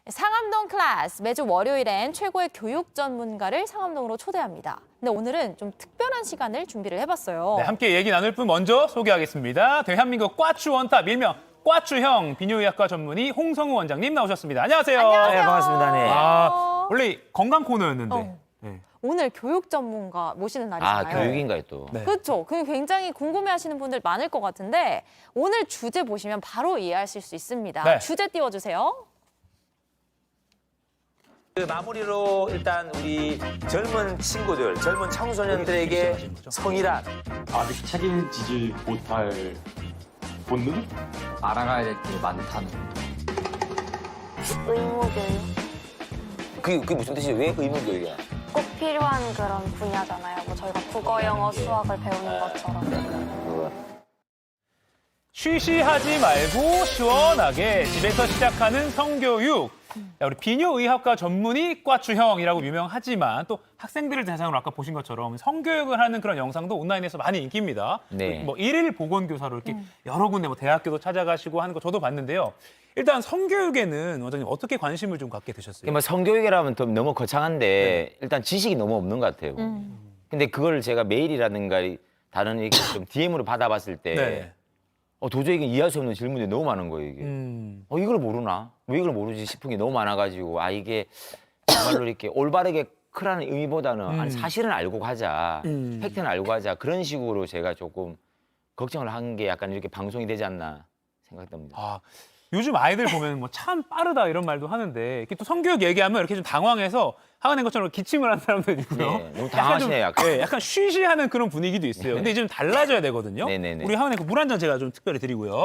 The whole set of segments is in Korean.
상암동 클래스 매주 월요일엔 최고의 교육 전문가를 상암동으로 초대합니다. 근데 오늘은 좀 특별한 시간을 준비를 해봤어요. 네, 함께 얘기 나눌 분 먼저 소개하겠습니다. 대한민국 꽈추 원탑 일명 꽈추형 비뇨의학과 전문의 홍성우 원장님 나오셨습니다. 안녕하세요. 안녕하세요. 네, 반갑습니다. 네. 원래 건강 코너였는데. 어. 네. 오늘 교육 전문가 모시는 날이잖아요. 교육인가요 또? 네. 그렇죠. 굉장히 궁금해하시는 분들 많을 것 같은데 오늘 주제 보시면 바로 이해하실 수 있습니다. 네. 주제 띄워주세요. 그 마무리로 일단 우리 젊은 친구들, 젊은 청소년들에게 성이란 아직 책임지지 못할 본능? 알아가야 될 게 많다는. 의무교육 그게 무슨 뜻이에요? 왜 의무교육이야? 꼭 필요한 그런 분야잖아요. 뭐 저희가 국어, 영어, 수학을 배우는 것처럼. 쉬쉬하지 말고 시원하게 집에서 시작하는 성교육. 야, 우리 비뇨의학과 전문의 꽈추형이라고 유명하지만 또 학생들을 대상으로 아까 보신 것처럼 성교육을 하는 그런 영상도 온라인에서 많이 인기입니다. 네. 뭐 일일 보건교사로 이렇게 여러 군데 뭐 대학교도 찾아가시고 하는 거 저도 봤는데요. 일단 성교육에는 원장님 어떻게 관심을 좀 갖게 되셨어요? 뭐 성교육이라면 좀 너무 거창한데 일단 지식이 너무 없는 것 같아요. 근데 그걸 제가 메일이라든가 다른 이렇게 좀 DM으로 받아봤을 때 네. 도저히 이게 이해할 수 없는 질문이 너무 많은 거예요, 이게. 이걸 모르나? 왜 이걸 모르지 싶은 게 너무 많아가지고 이게 정말로 이렇게 올바르게 크라는 의미보다는 아니 사실은 알고 가자, 팩트는 알고 가자 그런 식으로 제가 조금 걱정을 한 게 약간 이렇게 방송이 되지 않나 생각됩니다. 아, 요즘 아이들 보면 뭐 참 빠르다 이런 말도 하는데 이렇게 또 성교육 얘기하면 이렇게 좀 당황해서 화가 것처럼 기침을 하는 사람도 있고요. 네, 너무 당황하시네요, 약간. 네, 약간 쉬쉬하는 그런 분위기도 있어요. 근데 이제 좀 달라져야 되거든요. 네네네. 우리 하은이 물 한 잔 제가 좀 특별히 드리고요.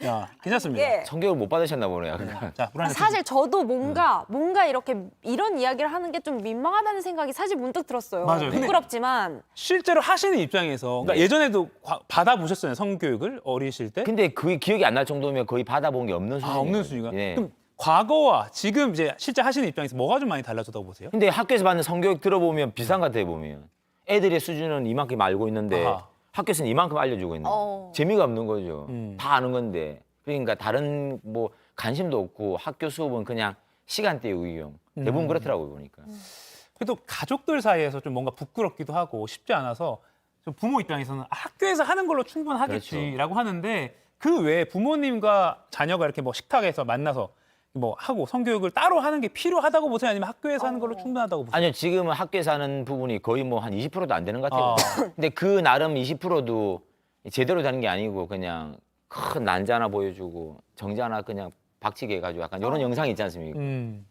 야, 괜찮습니다. 예. 성교육을 못 받으셨나 보네요. 약간. 자, 물 한 잔. 사실 저도 뭔가 이렇게 이런 이야기를 하는 게 좀 민망하다는 생각이 사실 문득 들었어요. 맞아요. 근데- 부끄럽지만 실제로 하시는 입장에서 그러니까 네. 예전에도 받아보셨어요, 성교육을 어리실 때? 근데 그게 기억이 안 날 정도면 거의 받아본 게 없는 수준이에요. 없는 수준이가. 네. 그럼 과거와 지금 이제 실제 하시는 입장에서 뭐가 좀 많이 달라졌다고 보세요? 근데 학교에서 받는 성교육 들어보면 비슷한 것 같아요, 보면. 애들의 수준은 이만큼 알고 있는데 아하. 학교에서는 이만큼 알려주고 있는 어. 재미가 없는 거죠. 음. 다 아는 건데. 그러니까 다른 뭐 관심도 없고 학교 수업은 그냥 시간대 의용. 대부분 그렇더라고요, 보니까. 그래도 가족들 사이에서 좀 뭔가 부끄럽기도 하고 쉽지 않아서 좀 부모 입장에서는 학교에서 하는 걸로 충분하겠지라고 하는데 그 외에 부모님과 자녀가 이렇게 뭐 식탁에서 만나서 뭐 하고 성교육을 따로 하는 게 필요하다고 보세요? 아니면 학교에서 하는 걸로 충분하다고 보세요? 아니요, 지금은 학교에서 하는 부분이 거의 뭐 한 20%도 안 되는 것 같아요. 아. 근데 그 나름 20%도 제대로 되는 게 아니고 그냥 큰 난자 하나 보여주고 정자 하나 그냥 박치게 해가지고 약간 이런 영상이 있지 않습니까?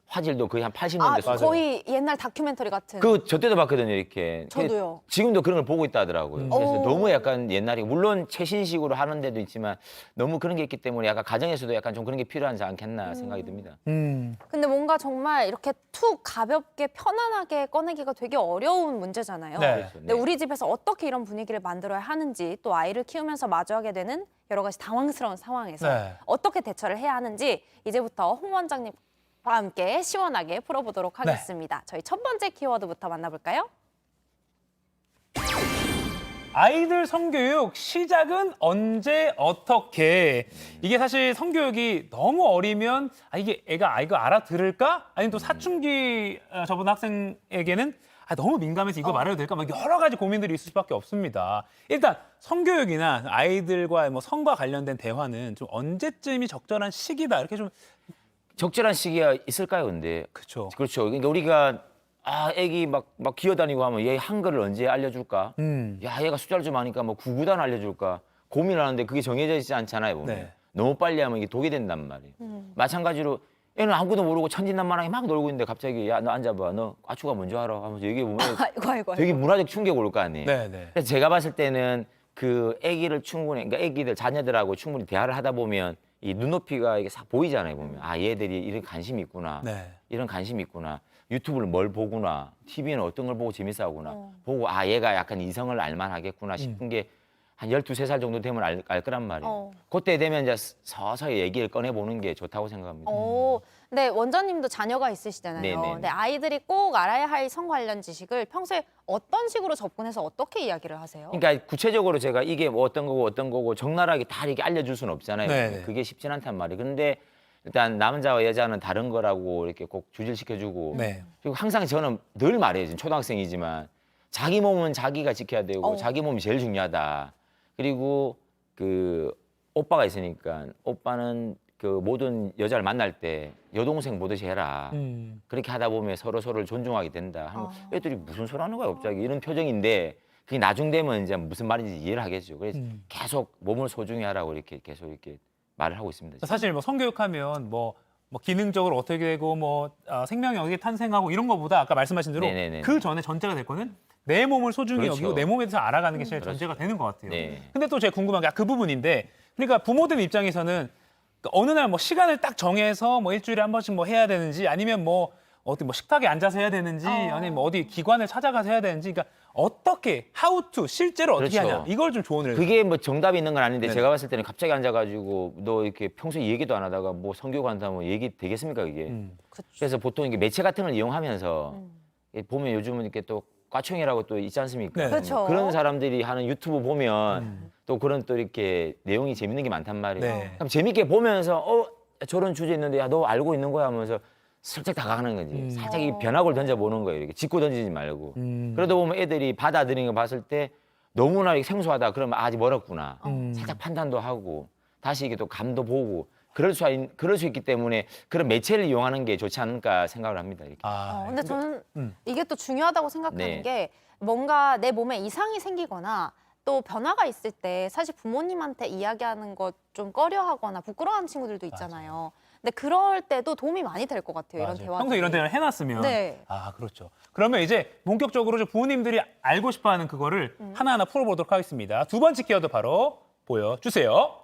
화질도 거의 한 80년대 수준. 거의 옛날 다큐멘터리 같은. 저 때도 봤거든요, 이렇게. 저도요. 지금도 그런 걸 보고 있다 하더라고요. 그래서 오. 너무 약간 옛날에 물론 최신식으로 하는 데도 있지만 너무 그런 게 있기 때문에 약간 가정에서도 약간 좀 그런 게 필요하지 않겠나 생각이 듭니다. 근데 뭔가 정말 이렇게 툭 가볍게 편안하게 꺼내기가 되게 어려운 문제잖아요. 네. 그렇죠. 근데 우리 집에서 어떻게 이런 분위기를 만들어야 하는지 또 아이를 키우면서 마주하게 되는 여러 가지 당황스러운 상황에서 네. 어떻게 대처를 해야 하는지 이제부터 홍 원장님과 함께 시원하게 풀어보도록 네. 하겠습니다. 저희 첫 번째 키워드부터 만나볼까요? 아이들 성교육 시작은 언제 어떻게 이게 사실 성교육이 너무 어리면 이게 애가 이거 알아들을까? 아니면 또 사춘기 저번 학생에게는 너무 민감해서 이거 말해도 될까? 막 여러 가지 고민들이 있을 수밖에 없습니다. 일단 성교육이나 아이들과 뭐 성과 관련된 대화는 좀 언제쯤이 적절한 시기다 이렇게 좀 적절한 시기가 있을까요, 근데? 그렇죠. 그렇죠. 그러니까 우리가 애기 막 기어다니고 하면 얘 한글을 언제 알려줄까? 야, 얘가 숫자를 좀 아니까 뭐 구구단 알려줄까? 고민하는데 그게 정해져 있지 않잖아요, 보면. 네. 너무 빨리 하면 이게 독이 된단 말이에요. 마찬가지로 애는 아무것도 모르고 천진난만하게 막 놀고 있는데 갑자기 야, 너 앉아봐. 너 과추가 뭔지 알아? 하면서 얘기해보면 아이고. 되게 문화적 충격 올 거 아니에요. 네. 그래서 제가 봤을 때는 그 애기를 충분히, 그러니까 애기들, 자녀들하고 충분히 대화를 하다 보면 이 눈높이가 이게 싹 보이잖아요, 보면. 얘들이 이런 관심이 있구나. 네. 이런 관심이 있구나. 유튜브를 뭘 보구나. TV는 어떤 걸 보고 재밌어 하구나. 보고 얘가 약간 이성을 알만 하겠구나 싶은 게 한 12, 13살 정도 되면 알 거란 말이에요. 그때 되면 이제 서서히 얘기를 꺼내보는 게 좋다고 생각합니다. 네, 원장님도 자녀가 있으시잖아요. 네네네. 근데 아이들이 꼭 알아야 할 성 관련 지식을 평소에 어떤 식으로 접근해서 어떻게 이야기를 하세요? 그러니까 구체적으로 제가 이게 뭐 어떤 거고 적나라하게 다 이렇게 알려줄 수는 없잖아요. 네네. 그게 쉽진 않단 말이에요. 근데 일단 남자와 여자는 다른 거라고 이렇게 꼭 주질시켜주고 네. 그리고 항상 저는 늘 말해요. 지금 초등학생이지만 자기 몸은 자기가 지켜야 되고 자기 몸이 제일 중요하다. 그리고 그 오빠가 있으니까 오빠는 그 모든 여자를 만날 때 여동생 보듯이 해라. 그렇게 하다 보면 서로를 존중하게 된다. 하면 애들이 무슨 소리 하는 거야 갑자기 이런 표정인데 그게 나중 되면 이제 무슨 말인지 이해를 하겠죠. 그래서 계속 몸을 소중히 하라고 이렇게 계속 이렇게 말을 하고 있습니다. 사실 뭐 성교육하면 뭐 기능적으로 어떻게 되고 생명이 어떻게 탄생하고 이런 거보다 아까 말씀하신 대로 네네네. 그 전에 전제가 될 거는 내 몸을 소중히 그렇죠. 여기고 내 몸에 대해서 알아가는 게 제일 그렇죠. 전제가 되는 것 같아요. 네. 근데 또 제가 궁금한 게 그 부분인데 그러니까 부모들 입장에서는 어느 날 뭐 시간을 딱 정해서 뭐 일주일에 한 번씩 뭐 해야 되는지 아니면 뭐 어디 뭐 식탁에 앉아서 해야 되는지 아니면 뭐 어디 기관을 찾아가서 해야 되는지 그러니까 어떻게 how to 실제로 어떻게 그렇죠. 하냐 이걸 좀 조언을 그게 뭐 정답이 있는 건 아닌데 네네. 제가 봤을 때는 갑자기 앉아가지고 너 이렇게 평소에 얘기도 안 하다가 뭐 성교육한다면 얘기 되겠습니까 그게? 그래서 보통 이게 매체 같은 걸 이용하면서 보면 요즘은 이렇게 또 과청이라고 또 있지 않습니까? 네. 그렇죠. 그런 사람들이 하는 유튜브 보면 또 그런 또 이렇게 내용이 재밌는 게 많단 말이에요. 네. 그럼 재밌게 보면서 저런 주제 있는데 야 너 알고 있는 거야 하면서 슬쩍 다가가는 거지. 살짝 이 변화구를 던져보는 거예요. 이렇게 짚고 던지지 말고. 그러다 보면 애들이 받아들이는 거 봤을 때 너무나 생소하다 그러면 아직 멀었구나. 살짝 판단도 하고 다시 이게 또 감도 보고 그럴 수 있기 때문에 그런 매체를 이용하는 게 좋지 않을까 생각을 합니다. 이렇게. 근데 저는 이게 또 중요하다고 생각하는 네. 게 뭔가 내 몸에 이상이 생기거나 또 변화가 있을 때 사실 부모님한테 이야기하는 것 좀 꺼려하거나 부끄러워하는 친구들도 있잖아요. 근데 그럴 때도 도움이 많이 될 것 같아요. 이런 맞아요. 대화. 평소 이런 대화를 해놨으면 네. 그렇죠. 그러면 이제 본격적으로 좀 부모님들이 알고 싶어하는 그거를 하나하나 풀어보도록 하겠습니다. 두 번째 키워드 바로 보여주세요.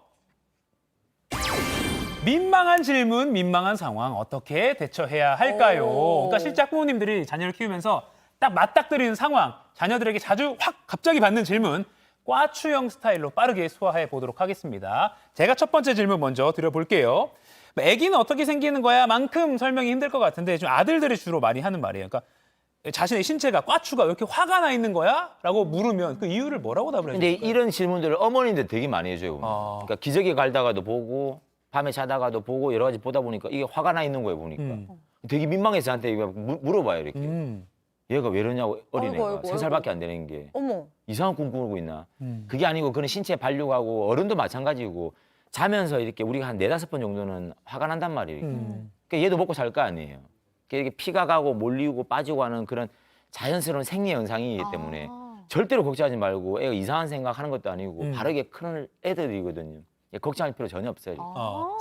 민망한 질문, 민망한 상황 어떻게 대처해야 할까요? 그러니까 실제 학부모님들이 자녀를 키우면서 딱 맞닥뜨리는 상황, 자녀들에게 자주 확 갑자기 받는 질문, 꽈추형 스타일로 빠르게 소화해 보도록 하겠습니다. 제가 첫 번째 질문 먼저 드려볼게요. 아기는 어떻게 생기는 거야? 만큼 설명이 힘들 것 같은데 좀 아들들이 주로 많이 하는 말이에요. 그러니까 자신의 신체가 꽈추가 왜 이렇게 화가 나 있는 거야? 라고 물으면 그 이유를 뭐라고 답을 해요? 근데 이런 질문들을 어머니들 되게 많이 해줘요. 아. 그러니까 기저귀 갈다가도 보고 밤에 자다가도 보고 여러 가지 보다 보니까 이게 화가 나 있는 거예요 보니까. 되게 민망해서 저한테 이거 물어봐요 이렇게. 얘가 왜 이러냐고 어린애가 아이고, 3살밖에 안 되는 게 어머. 이상한 꿈 꾸고 있나. 그게 아니고 그건 신체 발육하고 어른도 마찬가지고 자면서 이렇게 우리가 한 4-5번 정도는 화가 난단 말이에요. 그러니까 얘도 먹고 살 거 아니에요. 이렇게 피가 가고 몰리고 빠지고 하는 그런 자연스러운 생리 현상이기 때문에 절대로 걱정하지 말고 애가 이상한 생각하는 것도 아니고 바르게 큰 애들이거든요. 걱정할 필요 전혀 없어요.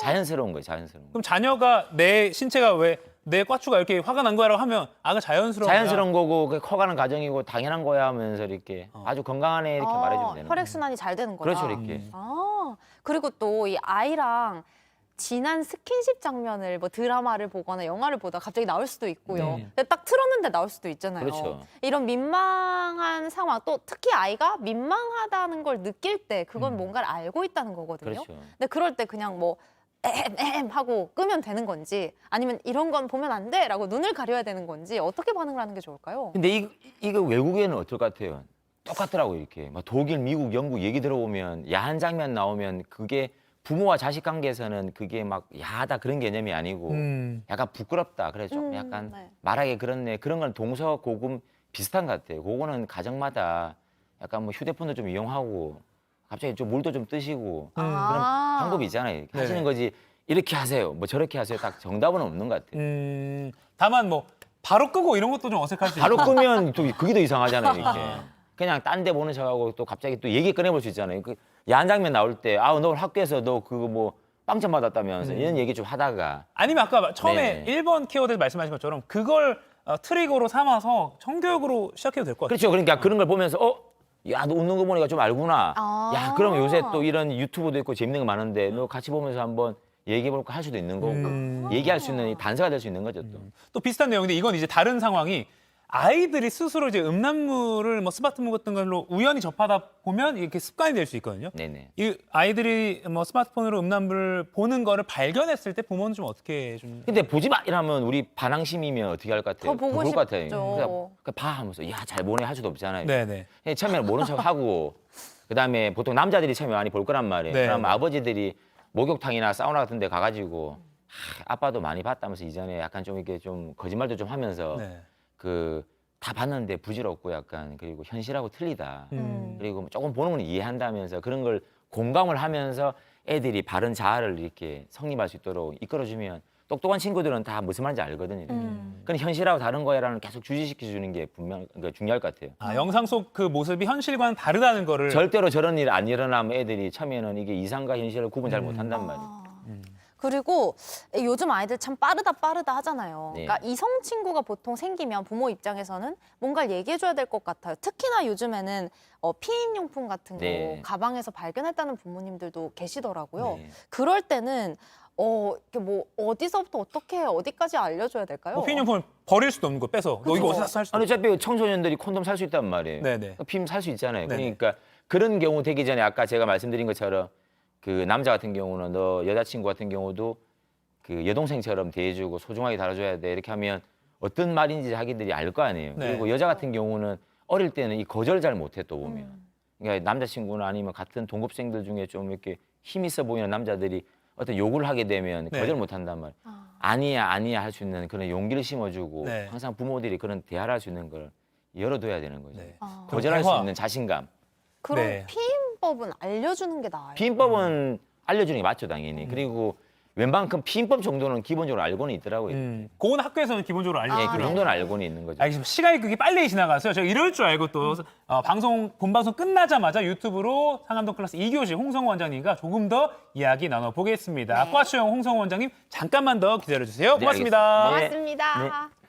자연스러운 거예요, 자연스러운 거. 그럼 자녀가 내 신체가 왜 내 꽈추가 이렇게 화가 난 거야라고 하면 자연스러운 거고 그 커가는 과정이고 당연한 거야 하면서 이렇게 아주 건강한 애 이렇게 말해주면 되는 거예요. 혈액순환이 잘 되는 거다. 그렇죠, 이렇게. 그리고 또 이 아이랑 진한 스킨십 장면을 뭐 드라마를 보거나 영화를 보다 갑자기 나올 수도 있고요. 네. 근데 딱 틀었는데 나올 수도 있잖아요. 그렇죠. 이런 민망한 상황, 또 특히 아이가 민망하다는 걸 느낄 때 그건 뭔가를 알고 있다는 거거든요. 그렇죠. 근데 그럴 때 그냥 뭐 에헴 하고 끄면 되는 건지 아니면 이런 건 보면 안 돼라고 눈을 가려야 되는 건지 어떻게 반응을 하는 게 좋을까요? 근데 이거 외국에는 어떨 것 같아요? 똑같더라고요, 이렇게. 막 독일, 미국, 영국 얘기 들어보면 야한 장면 나오면 그게 부모와 자식 관계에서는 그게 막 야하다 그런 개념이 아니고 약간 부끄럽다. 그래 좀 약간 네. 말하기 그렇네. 그런 건 동서고금 비슷한 것 같아요. 그거는 가정마다 약간 뭐 휴대폰도 좀 이용하고 갑자기 좀 물도 좀 뜨시고 그런 방법이 있잖아요. 이렇게 하시는 거지 이렇게 하세요. 뭐 저렇게 하세요. 딱 정답은 없는 것 같아요. 다만 뭐 바로 끄고 이런 것도 좀 어색할 수 바로 있고. 끄면 또 그게 더 이상하잖아요. 이렇게. 그냥 딴 데 보는 척하고 또 갑자기 또 얘기 꺼내볼 수 있잖아요. 그 야한 장면 나올 때 너 학교에서 너 그거 뭐 빵점 받았다면서 이런 얘기 좀 하다가 아니면 아까 처음에 네. 1번 키워드에서 말씀하신 것처럼 그걸 트리거로 삼아서 성교육으로 시작해도 될 것 같아요. 그렇죠. 그러니까 그런 걸 보면서 야, 너 웃는 거 보니까 좀 알구나. 야, 그럼 요새 또 이런 유튜브도 있고 재밌는 거 많은데 너 같이 보면서 한번 얘기해볼까 할 수도 있는 거고 얘기할 수 있는 단서가 될 수 있는 거죠 또. 또 비슷한 내용인데 이건 이제 다른 상황이 아이들이 스스로 이제 음란물을 뭐 스마트폰 같은 걸로 우연히 접하다 보면 이렇게 습관이 될 수 있거든요. 네네. 이 아이들이 뭐 스마트폰으로 음란물을 보는 거를 발견했을 때 부모는 좀 어떻게 좀 근데 보지 마 이러면 우리 반항심이면 어떻게 할 것 같아요? 더 보고 볼 것 같아요. 싶죠. 그러니까 봐 하면서 야, 잘 보내 할 수도 없잖아요. 네네. 처음에는 모른 척 하고 그다음에 보통 남자들이 처음에 많이 볼 거란 말이에요. 네. 그럼 아버지들이 목욕탕이나 사우나 같은 데 가가지고 아빠도 많이 봤다면서 이전에 약간 좀 이렇게 좀 거짓말도 좀 하면서 네. 그 다 봤는데 부질없고 약간 그리고 현실하고 틀리다. 음. 그리고 조금 보는 건 이해한다면서 그런 걸 공감을 하면서 애들이 바른 자아를 이렇게 성립할 수 있도록 이끌어주면 똑똑한 친구들은 다 무슨 말인지 알거든요. 그건 현실하고 다른 거야라는 계속 주지시켜 주는 게 분명 그러니까 중요할 것 같아요. 아, 영상 속 그 모습이 현실과는 다르다는 거를 절대로 저런 일 안 일어나면 애들이 처음에는 이게 이상과 현실을 구분 잘 못한단 말이에요. 그리고 요즘 아이들 참 빠르다 하잖아요. 네. 그러니까 이성 친구가 보통 생기면 부모 입장에서는 뭔가를 얘기해줘야 될 것 같아요. 특히나 요즘에는 피임용품 같은 거 네. 가방에서 발견했다는 부모님들도 계시더라고요. 네. 그럴 때는 이렇게 뭐 어디서부터 어떻게 어디까지 알려줘야 될까요? 피임용품을 버릴 수도 없는 거 빼서 너 이거 그쵸. 어디서 샀어 할 수도 아니 없고. 어차피 청소년들이 콘돔 살 수 있단 말이에요. 네네. 피임 살 수 있잖아요. 네네. 그러니까 그런 경우 되기 전에 아까 제가 말씀드린 것처럼 그 남자 같은 경우는 너 여자친구 같은 경우도 그 여동생처럼 대해주고 소중하게 다뤄줘야 돼 이렇게 하면 어떤 말인지 자기들이 알 거 아니에요. 네. 그리고 여자 같은 경우는 어릴 때는 이 거절 잘 못해 또 보면. 그러니까 남자친구나 아니면 같은 동급생들 중에 좀 이렇게 힘 있어 보이는 남자들이 어떤 욕을 하게 되면 네. 거절 못한단 말이에요. 아니야 할 수 있는 그런 용기를 심어주고 네. 항상 부모들이 그런 대화를 할 수 있는 걸 열어둬야 되는 거죠. 네. 거절할 수 대화. 있는 자신감. 그럼 네. 피임법은 알려주는 게 나아요. 피임법은 알려주는 게 맞죠 당연히. 그리고 웬만큼 피임법 정도는 기본적으로 알고는 있더라고요. 그건 학교에서는 기본적으로 알려져 예, 있고요. 그 정도는 알고는 있는 거죠. 알겠습니다. 시간이 그렇게 빨리 지나갔어요. 제가 이럴 줄 알고 또 본방송 끝나자마자 유튜브로 상암동 클래스 2교시 홍성호 원장님과 조금 더 이야기 나눠보겠습니다. 네. 과추형 홍성호 원장님 잠깐만 더 기다려주세요. 네, 고맙습니다. 알겠습니다. 네. 고맙습니다. 네.